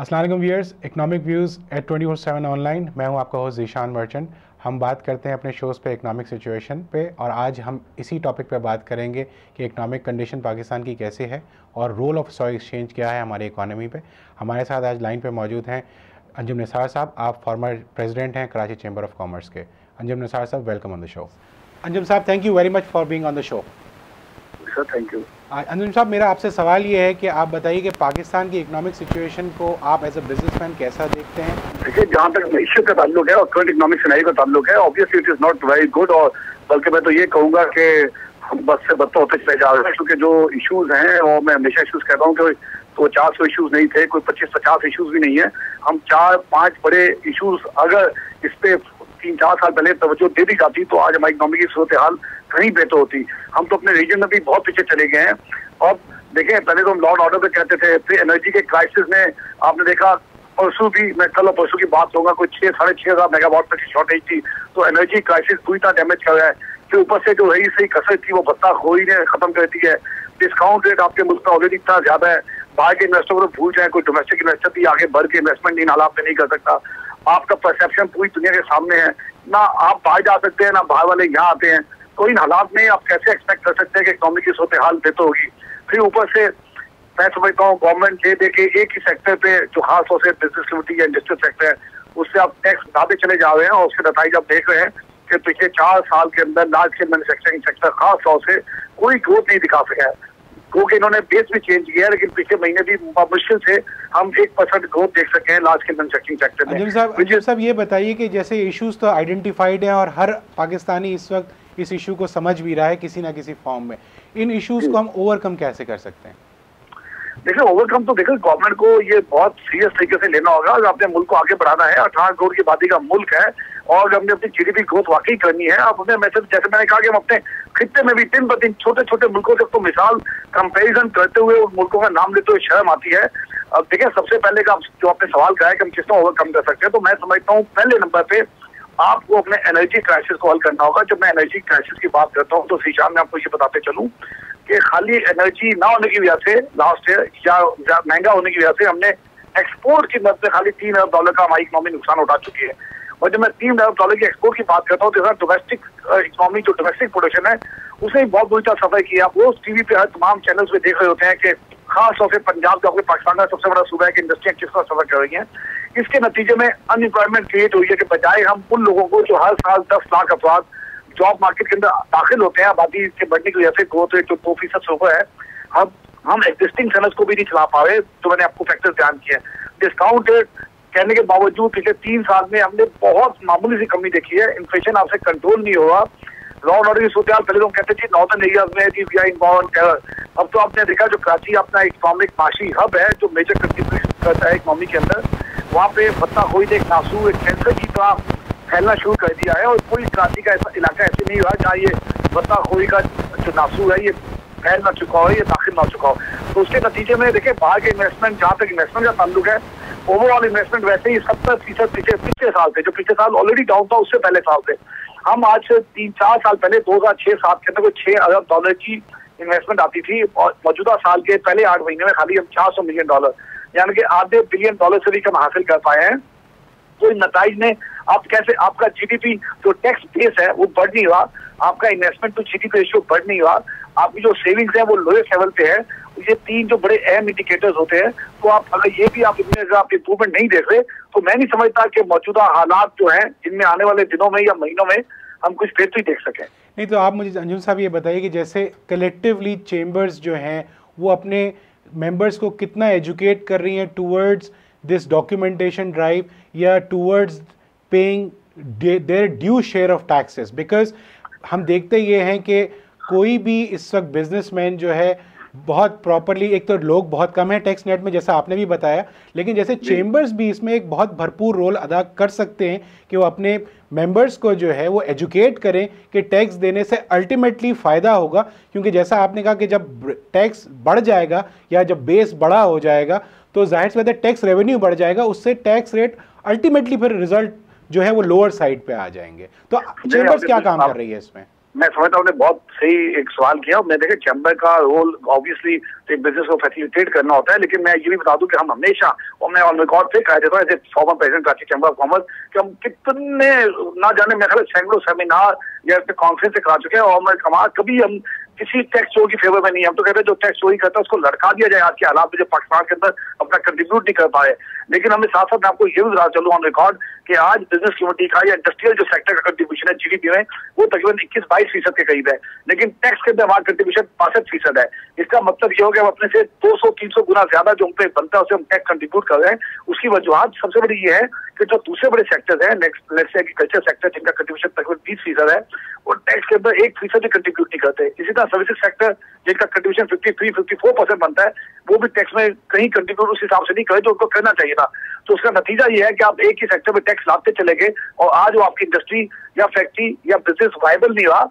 अस्सलाम वालेकुम viewers, economic views at 24/7 online. मैं हूं आपका होस्ट ज़ीशान मर्चेंट। हम बात करते हैं अपने शोज़ पे इकोनॉमिक सिचुएशन पे, और आज हम इसी टॉपिक पे बात करेंगे कि इकोनॉमिक कंडीशन पाकिस्तान की कैसे है और रोल ऑफ स्टॉक एक्सचेंज क्या है हमारी इकोनॉमी पे। हमारे साथ आज लाइन पे मौजूद हैं अंजुम निसार साहब। आप फॉर्मर प्रेसिडेंट हैं कराची चैम्बर ऑफ कॉमर्स के। अंजुम निसार साहब, welcome on the show. Anjum साहब, thank you very much for being on the show. Sir thank you. Anjum साहब, मेरा आपसे सवाल ये है कि आप बताइए कि पाकिस्तान की इकोनॉमिक सिचुएशन को आप एज अ बिजनेसमैन कैसा देखते हैं? देखिए, जहाँ तक मैशत का ताल्लुक है और करंट इकोनॉमिक सिनेरियो का ताल्लुक है, obviously it is not very good. और बल्कि मैं तो ये कहूँगा कि हम बस से बदतर होते चले जा रहे हैं, क्योंकि जो इशूज हैं, और मैं हमेशा इशूज कहता हूँ कि तो 400 इशूज नहीं थे, कोई 25-50 इशूज भी नहीं है। हम 4-5 बड़े इशूज अगर इस पे 3-4 साल पहले तवज्जो दे दी जाती तो आज हमारी इकोनॉमी की सूरत हाल कहीं बेहतर होती। हम तो अपने रीजन में भी बहुत पीछे चले गए हैं। और देखें, पहले तो हम लॉ एंड ऑर्डर पे कहते थे, फिर एनर्जी के क्राइसिस में आपने देखा, परसों भी मैं कल और परसों की बात होगा, कोई 6-6.5 मेगावाट तक की शॉर्टेज थी। तो एनर्जी क्राइसिस पूरी तरह डैमेज कर रहा है। फिर ऊपर से जो रही सही कसरत थी वो भत्ताखोरी ने खत्म कर दी है। डिस्काउंट रेट आपके मुल्क में ऑलरेडी इतना ज्यादा है, बाहर के इन्वेस्टर को भूल जाए, कोई डोमेस्टिक इन्वेस्टर भी आगे बढ़ के इन्वेस्टमेंट इन हालात में नहीं कर सकता। आपका परसेप्शन पूरी दुनिया के सामने है, ना आप बाहर जा सकते हैं ना बाहर वाले यहाँ आते हैं। तो इन हालात में आप कैसे एक्सपेक्ट कर सकते हैं कि इकोनॉमी की सूरत हाल बेहतर होगी? फिर ऊपर से मैं समझता हूँ गवर्नमेंट दे के एक ही सेक्टर पे, जो खास तौर से बिजनेस एक्टिविटी या इंडस्ट्रियल सेक्टर है, उससे आप टैक्स बढ़ाते चले जा रहे हैं। और उसके नतीजे आप देख रहे हैं कि पिछले 4 साल के अंदर लार्ज स्केल मैन्युफैक्चरिंग सेक्टर खास तौर से कोई ग्रोथ नहीं दिखा सका है, क्योंकि इन्होंने बेस भी चेंज किया है। लेकिन पिछले महीने भी मुश्किल से हम 1% ग्रोथ देख सके हैं लार्ज स्केल मैन्युफैक्चरिंग सेक्टर में। अंजुम साहब, ये बताइए कि जैसे इश्यूज तो आइडेंटिफाइड हैं और हर पाकिस्तानी इस वक्त इस इशू को समझ भी रहा है किसी ना किसी फॉर्म में, इन इश्यूज को हम ओवरकम कैसे कर सकते हैं? देखिए, ओवरकम तो देखिए गवर्नमेंट को ये बहुत सीरियस तरीके से लेना होगा। अगर अपने मुल्क को आगे बढ़ाना है, 18 करोड़ की आबादी का मुल्क है, और हमने अपनी जीडीपी ग्रोथ वाकई करनी है। अब हमें जैसे मैंने कहा कि हम अपने खित्ते में भी दिन ब दिन छोटे छोटे मुल्कों से तो मिसाल कंपैरिजन करते हुए उन मुल्कों का नाम लेते हुए शर्म आती है। अब देखिए, सबसे पहले का जो आपने सवाल कहा है कि हम किस तरह ओवरकम कर सकते हैं, तो मैं समझता हूँ पहले नंबर पे आपको अपने एनर्जी क्राइसिस को हल करना होगा। जब मैं एनर्जी क्राइसिस की बात करता हूँ तो शीशान में आपको ये बताते चलूं कि खाली एनर्जी ना होने की वजह से लास्ट ईयर या महंगा होने की वजह से हमने एक्सपोर्ट की मदद से खाली $3 अरब का हमारी इकोनॉमी नुकसान उठा चुकी है। और जब मैं $3 अरब की एक्सपोर्ट की बात करता हूँ तो डोमेस्टिक इकोनॉमी, जो डोमेस्टिक प्रोडक्शन है, उसने बहुत बुरी तरह सफर किया। आप रोज टीवी पे हर तमाम चैनल्स पे देख रहे होते हैं कि खास तौर से पंजाब, जो आपके पाकिस्तान का सबसे बड़ा सूबा है, कि इंडस्ट्रियां किस तरह सफर कर रही हैं। इसके नतीजे में अनएम्प्लॉयमेंट क्रिएट हुई है कि बजाय हम उन लोगों को जो हर साल 10 लाख अफराद जॉब मार्केट के अंदर दाखिल होते हैं, आबादी के बढ़ने की वजह से ग्रोथ रेट जो 2% से ऊपर है, हम एग्जिस्टिंग सनत को भी नहीं चला पा रहे। तो मैंने आपको फैक्टर ध्यान किया है। डिस्काउंट रेट कहने के बावजूद पिछले 3 साल में हमने बहुत मामूली सी कमी देखी है। इन्फ्लेशन आपसे कंट्रोल नहीं हुआ। लॉ एंड ऑर्डर की सूरत हाल, पहले तो हम कहते थे नॉर्दर्न एरियाज में जी वी आर इन्वॉल्व टेरर। अब तो आपने देखा जो कराची अपना इकोनॉमिक माशी हब है, जो मेजर कंट्रीब्यूशन करता है इकोनॉमी के अंदर, वहाँ पे भत्ताखोरी एक नासू, एक कैंसर की तरह फैलना शुरू कर दिया है। और पूरी कराची का ऐसा इलाका ऐसे नहीं हुआ जहाँ ये भत्ताखोरी का जो नासू है ये फैल ना चुका हो, ये दाखिल ना चुका हो। तो उसके नतीजे में देखिए, बाहर के इन्वेस्टमेंट, जहाँ तक इन्वेस्टमेंट का ताल्लुक है, ओवरऑल इन्वेस्टमेंट वैसे ही 70% पिछले साल थे, जो पिछले साल ऑलरेडी डाउन था, उससे पहले साल थे। हम आज से 3-4 साल पहले 2006-7 के अंदर कोई $6 अरब की इन्वेस्टमेंट आती थी, और मौजूदा साल के पहले 8 महीने में खाली हम $400 मिलियन, यानी कि $0.5 बिलियन से भी कम हासिल कर पाए हैं। तो इन नताइज ने आप कैसे, आपका जीडीपी जो टैक्स बेस है वो बढ़ नहीं हुआ, आपका इन्वेस्टमेंट टू जीडीपी रेशियो बढ़ नहीं हुआ, आपकी जो सेविंग्स है वो लोएस्ट लेवल पे है। ये 3 जो बड़े अहम इंडिकेटर्स होते हैं, तो आप अगर ये भी आप इंप्रूवमेंट नहीं देख रहे, तो मैं नहीं समझता कि मौजूदा हालात जो हैं, जिनमें आने वाले दिनों में या महीनों में हम कुछ बेहतरी देख सकें। नहीं, तो आप मुझे अंजुम साहब ये बताइए कि जैसे कलेक्टिवली चेम्बर्स जो हैं वो अपने मेंबर्स को कितना एजुकेट कर रही हैं टूवर्ड्स दिस डॉक्यूमेंटेशन ड्राइव या towards paying there due share of taxes? Because हम देखते ये हैं कि कोई भी इस वक्त बिजनेसमैन जो है बहुत प्रॉपरली, एक तो लोग बहुत कम है टैक्स नेट में जैसा आपने भी बताया, लेकिन जैसे चेम्बर्स भी इसमें एक बहुत भरपूर रोल अदा कर सकते हैं कि वो अपने मेंबर्स को जो है वो एजुकेट करें कि टैक्स देने से अल्टीमेटली फ़ायदा होगा। क्योंकि जैसा आपने कहा कि जब टैक्स बढ़ जाएगा या जब बेस बड़ा हो जाएगा तो जाहिर सी बात है टैक्स रेवेन्यू बढ़ जाएगा, उससे टैक्स रेट अल्टीमेटली फिर रिजल्ट जो है वो लोअर साइड पे आ जाएंगे। तो चेम्बर्स क्या काम कर रही है इसमें? मैं समझता हूँ बहुत सही एक सवाल किया। मैं देखे चैम्बर का रोल ऑब्वियसली एक बिजनेस को फैसिलिटेट करना होता है, लेकिन मैं ये भी बता दूं कि हम हमेशा, और मैं ऑन रिकॉर्ड पे कह देता हूँ as a former president Karachi chamber of commerce, कि हम कितने ना जाने मेरे ख्याल सैकड़ों सेमिनार या कॉन्फ्रेंस से करा चुके हैं, और मैं कभी हम किसी टैक्स चोर की फेवर में नहीं। हम तो कहते हैं जो टैक्स चोरी करता है उसको लड़का दिया जाए आज के हालात में, जो पाकिस्तान के अंदर अपना कंट्रीब्यूट नहीं कर पाए। लेकिन हमें साथ साथ मैं आपको ये भी बता चलूँ ऑन रिकॉर्ड कि आज बिजनेस कम्युनिटी का या इंडस्ट्रियल जो सेक्टर का कंट्रीब्यूशन है जीडीपी में, वो तकरीबन 21-22% के करीब है, लेकिन टैक्स के अंदर हमारा कंट्रीब्यूशन 65% है। इसका मतलब ये हो गया हम अपने से 200-300 गुना ज्यादा जो हम पे बनता है उसे हम टैक्स कंट्रीब्यूट कर रहे हैं। उसकी वजूहत सबसे बड़ी ये है कि जो दूसरे बड़े सेक्टर्स हैं, नेक्स्ट एग्रीकल्चर सेक्टर जिनका कंट्रीब्यूशन तकरीबन 20% है, वो टैक्स के अंदर 1% भी कंट्रीब्यूट नहीं करते। इसी तरह सर्विसेज सेक्टर जिनका कंट्रीब्यूशन 53-54% बनता है, वो भी टैक्स में कहीं कंट्रीब्यूट उस हिसाब से नहीं करे जो उनको करना चाहिए था। तो उसका नतीजा ये है कि आप एक ही सेक्टर में टैक्स लाते चले गए, और आज वो आपकी इंडस्ट्री या फैक्ट्री या बिजनेस वायबल नहीं रहा,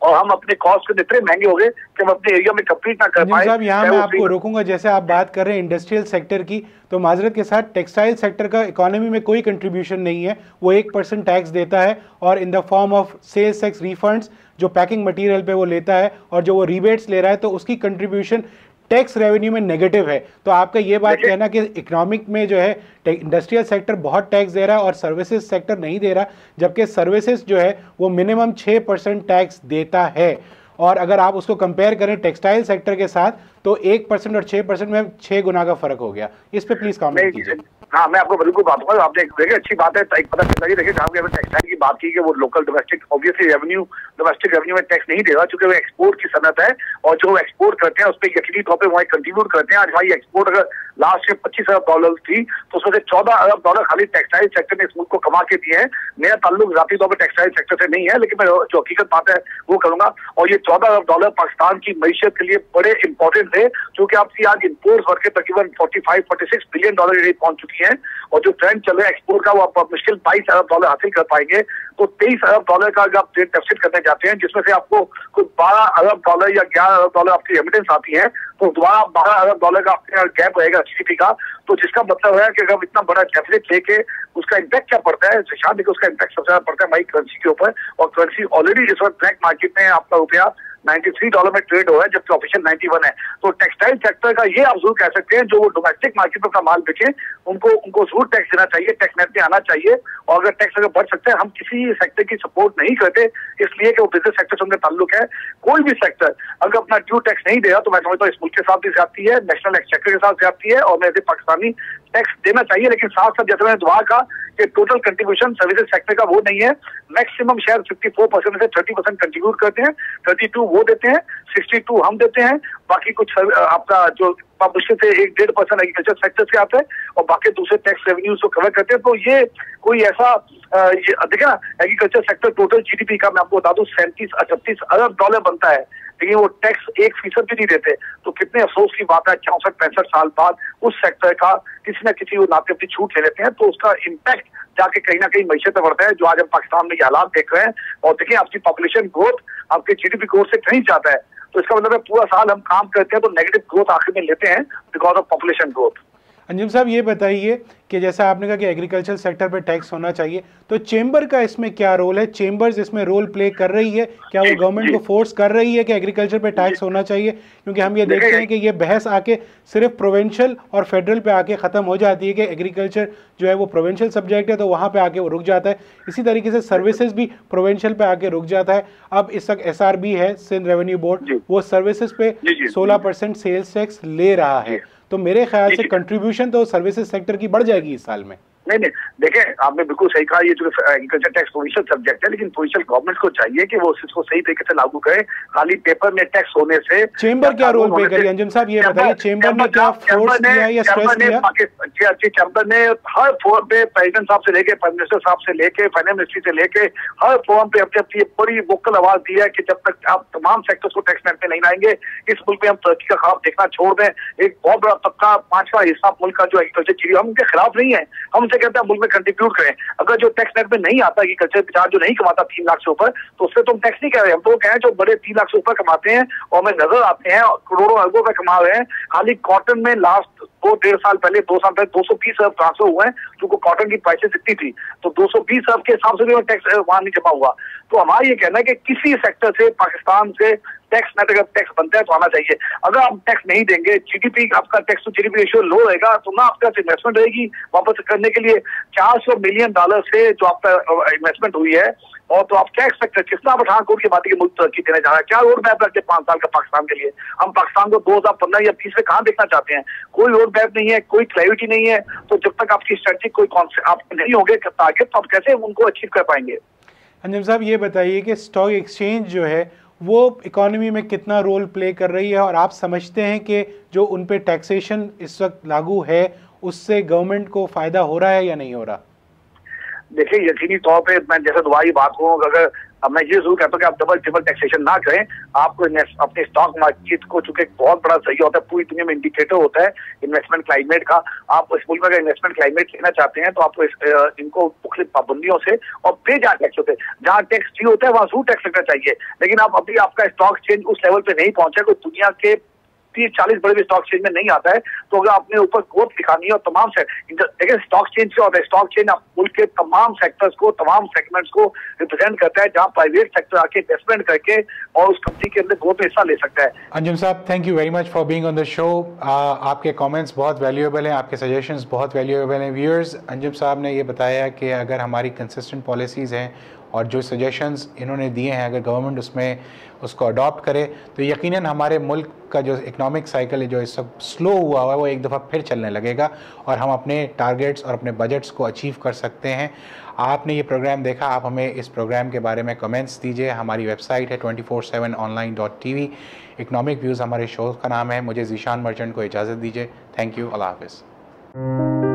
और हम अपने कॉस्ट इतने महंगे हो गए कि हम अपने एरिया में कंप्लीट ना कर पाए। साहब यहाँ मैं आपको रोकूंगा, जैसे आप बात कर रहे हैं इंडस्ट्रियल सेक्टर की, तो माजरत के साथ टेक्सटाइल सेक्टर का इकोनॉमी में कोई कंट्रीब्यूशन नहीं है। वो 1% टैक्स देता है, और in the form of sales tax refunds जो पैकिंग मटेरियल पे वो लेता है, और जो वो रिबेट्स ले रहा है, तो उसकी कंट्रीब्यूशन टैक्स रेवेन्यू में नेगेटिव है। तो आपका ये बात कहना कि इकोनॉमिक में जो है इंडस्ट्रियल सेक्टर बहुत टैक्स दे रहा है और सर्विसेज सेक्टर नहीं दे रहा, जबकि सर्विसेज जो है वो मिनिमम 6% टैक्स देता है। और अगर आप उसको कंपेयर करें टेक्सटाइल सेक्टर के साथ, तो 1% और 6% में 6 गुना का फर्क हो गया। इस पे प्लीज कमेंट कीजिए। हाँ, मैं आपको बिल्कुल बात करूँ, आपने देखिए अच्छी बात है, पता चला कि देखिए जहाँ पे टेक्सटाइल की बात की कि वो local domestic obviously revenue domestic revenue में टैक्स नहीं देगा, क्योंकि वो एक्सपोर्ट की सनत है, और जो एक्सपोर्ट करते हैं उस पर यकीनी तौर पर वहाँ कंट्रीब्यूट करते हैं। आज भाई एक्सपोर्ट अगर लास्ट ईयर $25 अरब थी, तो उसमें से $14 अरब खाली टेक्सटाइल सेक्टर ने इस मुल्क को कमा के दिए हैं। मेरा ताल्लुक जाती तौर पर टेक्सटाइल सेक्टर से नहीं है, लेकिन मैं जो हकीकत बात है वो करूंगा। और ये $14 अरब पाकिस्तान की मैशियत के लिए बड़े इंपॉर्टेंट थे, क्योंकि आपकी आज इम्पोर्ट बढ़ के तकरीबन $45-46 बिलियन पहुंच चुकी है, और जो ट्रेंड चल रहा है एक्सपोर्ट का वो आप मुश्किल $22 अरब हासिल कर पाएंगे। तो $23 अरब का अगर आप ट्रेड डेफिसिट करने जाते हैं, जिसमें से आपको कुछ $12 अरब या $11 अरब आपकी रेमिटेंस आती है, तो दोबारा $12 अरब का आपके गैप रहेगा जीडीपी का। तो जिसका मतलब है कि अगर इतना बड़ा डेफिसिट लेके उसका इम्पैक्ट क्या पड़ता है, शायद देखिए उसका इम्पैक्ट सबसे ज्यादा पड़ता है हमारी करेंसी के ऊपर, और करेंसी ऑलरेडी इस वक्त ब्लैक मार्केट में आपका रुपया $93 में ट्रेड हो रहा है, जबकि ऑफिशियल 91 है। तो टेक्सटाइल सेक्टर का ये आप जरूर कह सकते हैं, जो वो डोमेस्टिक मार्केट में अपना माल बेचे, उनको जरूर टैक्स देना चाहिए, टैक्स नेट में आना चाहिए। और अगर टैक्स अगर बढ़ सकता है, हम किसी सेक्टर की सपोर्ट नहीं करते इसलिए कि वो बिजनेस सेक्टर से उनका ताल्लुक है। कोई भी सेक्टर अगर अपना ड्यू टैक्स नहीं देगा, तो मैं समझता हूँ इस मुल्क के साथ भी ज्यादती है, नेशनल एक्सचेकर के साथ ज्यादती है, और मैं पाकिस्तानी टैक्स देना चाहिए। लेकिन साथ साथ जैसे मैंने दुआ का कि टोटल कंट्रीब्यूशन सर्विसेज सेक्टर का वो नहीं है, मैक्सिमम शायद 54% में से 30% कंट्रीब्यूट करते हैं, 32 वो देते हैं, 62 हम देते हैं, बाकी कुछ आपका जो मुश्किल से 1-1.5% एग्रीकल्चर सेक्टर से आता है, और बाकी दूसरे टैक्स रेवेन्यूज को कवर करते हैं। तो ये कोई ऐसा देखिए ना, एग्रीकल्चर सेक्टर टोटल जीडीपी का मैं आपको बता दूं 37-38 अरब डॉलर बनता है, लेकिन वो टैक्स 1% भी नहीं देते। तो कितने अफसोस की बात है 64-65 साल बाद उस सेक्टर का किसी न किसी वो नाते अपनी छूट ले लेते हैं, तो उसका इम्पैक्ट जाके कहीं ना कहीं मैशत में बढ़ता है, जो आज हम पाकिस्तान में ये हालात देख रहे हैं। और देखिए आपकी पॉपुलेशन ग्रोथ आपके जीडीपी ग्रोथ से कहीं जाता है, तो इसका मतलब है पूरा साल हम काम करते हैं तो नेगेटिव ग्रोथ आखिर में लेते हैं because of population growth. Anjum साहब ये बताइए कि जैसा आपने कहा कि एग्रीकल्चर सेक्टर पे टैक्स होना चाहिए, तो चेंबर का इसमें क्या रोल है? चेंबर्स इसमें रोल प्ले कर रही है क्या? वो गवर्नमेंट को फोर्स कर रही है कि एग्रीकल्चर पे टैक्स होना चाहिए? क्योंकि हम ये देखते हैं कि ये बहस आके सिर्फ प्रोविंशियल और फेडरल पे आके ख़त्म हो जाती है कि एग्रीकल्चर जो है वो प्रोविंशियल सब्जेक्ट है, तो वहाँ पे आके वो रुक जाता है। इसी तरीके से सर्विसेज भी प्रोविंशियल पे आके रुक जाता है। अब इस वक्त SRB है, सिंध रेवेन्यू बोर्ड, वो सर्विसेज पे 16% सेल्स टैक्स ले रहा है, तो मेरे ख्याल से कंट्रीब्यूशन तो सर्विसेज सेक्टर की बढ़ जाएगी इस साल में। नहीं, देखिए आपने बिल्कुल सही कहा, ये जो एग्रीकल्चर टैक्स प्रोविंशियल सब्जेक्ट है, लेकिन प्रोविंशियल गवर्नमेंट को चाहिए कि वो इसको सही तरीके से लागू करे। खाली पेपर में टैक्स होने से चेंबर क्या रोल प्ले करेगी? अंजुम साहब ये बताइए, चेंबर ने क्या फोर्स किया या स्ट्रेस किया? चैम्बर ने हर फोरम पे प्रेसिडेंट साहब से लेके प्राइम मिनिस्टर साहब से लेके फाइनेंस मिनिस्ट्री से लेके हर फोरम पे अपनी बड़ी वोकल आवाज दी है कि जब तक आप तमाम सेक्टर्स को टैक्स नेट में नहीं लाएंगे, इस मुल्क में हम तरक्की का ख्वाब देखना छोड़ दें। एक बहुत बड़ा तबका 5वां हिस्सा मुल्क का जो एग्रीकल्चर चीज, हम उनके खिलाफ नहीं है, हम उनसे कहते हैं मुल्क में कंट्रीब्यूट करें। अगर जो टैक्स नेट में नहीं आता एग्रीकल्चर बेचारा जो नहीं कमाता 3 लाख से ऊपर, तो उससे तो हम टैक्स नहीं कह रहे, हम तो कहें जो बड़े 3 लाख से ऊपर कमाते हैं और हमें नजर आते हैं करोड़ों अरबों का कमा रहे हैं। खाली कॉटन में लास्ट 2-1.5 साल पहले, 2 साल पहले 220 अरब ट्रांसफर हुए हैं, क्योंकि कॉटन की प्राइसेस इतनी थी, तो 220 अरब के हिसाब से भी टैक्स वहां नहीं जमा हुआ। तो हमारा ये कहना है कि किसी सेक्टर से, पाकिस्तान से टैक्स नेट अगर टैक्स बनता है तो आना चाहिए। अगर आप टैक्स नहीं देंगे, जीडीपी आपका टैक्स टू जीडीपी रेशियो लो रहेगा, तो ना आपका इन्वेस्टमेंट रहेगी वापस करने के लिए। $400 मिलियन से जो आपका इन्वेस्टमेंट हुई है, और तो आप क्या एक्सपेक्ट करते, कितना पठानकोट की बात के मुल्क तरक्की देने जा रहा है, क्या रोड मैप रखते 5 साल का पाकिस्तान के लिए? हम पाकिस्तान को 2015 या 20 में कहाँ देखना चाहते हैं? कोई रोड मैप नहीं है, कोई क्लैरिटी नहीं है। तो जब तक आपकी स्ट्रेटजी कोई आप नहीं होंगे टारगेट, तो आप कैसे उनको अचीव कर पाएंगे? अंजुम साहब, ये बताइए कि स्टॉक एक्सचेंज जो है वो इकोनॉमी में कितना रोल प्ले कर रही है, और आप समझते हैं कि जो उन पे टैक्सेशन इस वक्त लागू है उससे गवर्नमेंट को फ़ायदा हो रहा है या नहीं हो रहा? देखिए, यकीनी तौर पे मैं जैसे दोबारा बात करूँ, अगर मैं ये जरूर कहता हूँ कि आप डबल ट्रिपल टैक्सेशन ना करें। आपको अपने स्टॉक मार्केट को, चूंकि बहुत बड़ा सही होता है, पूरी दुनिया में इंडिकेटर होता है इन्वेस्टमेंट क्लाइमेट का। आप इस मुल्क में अगर इन्वेस्टमेंट क्लाइमेट लेना चाहते हैं तो आपको इनको मुख्तलिफ पाबंदियों से और पे जहाँ टैक्स होते हैं, जहाँ टैक्स फ्री होता है वहाँ जरूर टैक्स लगना चाहिए। लेकिन आप अभी आपका स्टॉक चेंज उस लेवल पे नहीं पहुंचा, कोई दुनिया के 30-40 बड़े स्टॉक चेंज में नहीं आता है। तो अगर आपने ऊपर ग्रोथ दिखानी है और तमाम देखिए स्टॉक चेंज क्या होता है, स्टॉक चेंज आप मुल्क के तमाम सेक्टर्स को, तमाम सेगमेंट्स को रिप्रेजेंट करता है, जहां प्राइवेट सेक्टर आके इन्वेस्टमेंट करके और उस कंपनी के अंदर ग्रोथ में हिस्सा ले सकता है। अंजुम साहब, thank you very much for being on the show. आपके कमेंट्स बहुत वैल्यूएबल हैं, आपके सजेशंस बहुत वैल्यूएबल हैं। व्यूअर्स, अंजुम साहब ने ये बताया कि अगर हमारी कंसिस्टेंट पॉलिसीज़ हैं और जो सजेशंस इन्होंने दिए हैं, अगर गवर्नमेंट उसको अडॉप्ट करे तो यकीनन हमारे मुल्क का जो इकनॉमिक साइकिल है, जो इस सब स्लो हुआ हुआ है, वो एक दफ़ा फिर चलने लगेगा और हम अपने टारगेट्स और अपने बजट्स को अचीव कर सकते हैं। आपने ये प्रोग्राम देखा, आप हमें इस प्रोग्राम के बारे में कमेंट्स दीजिए। हमारी वेबसाइट है 24/7online.tv। इकनॉमिक व्यूज़ हमारे शो का नाम है। मुझे ज़ीशान मर्चेंट को इजाज़त दीजिए। थैंक यू, अल्लाह हाफ़िज़।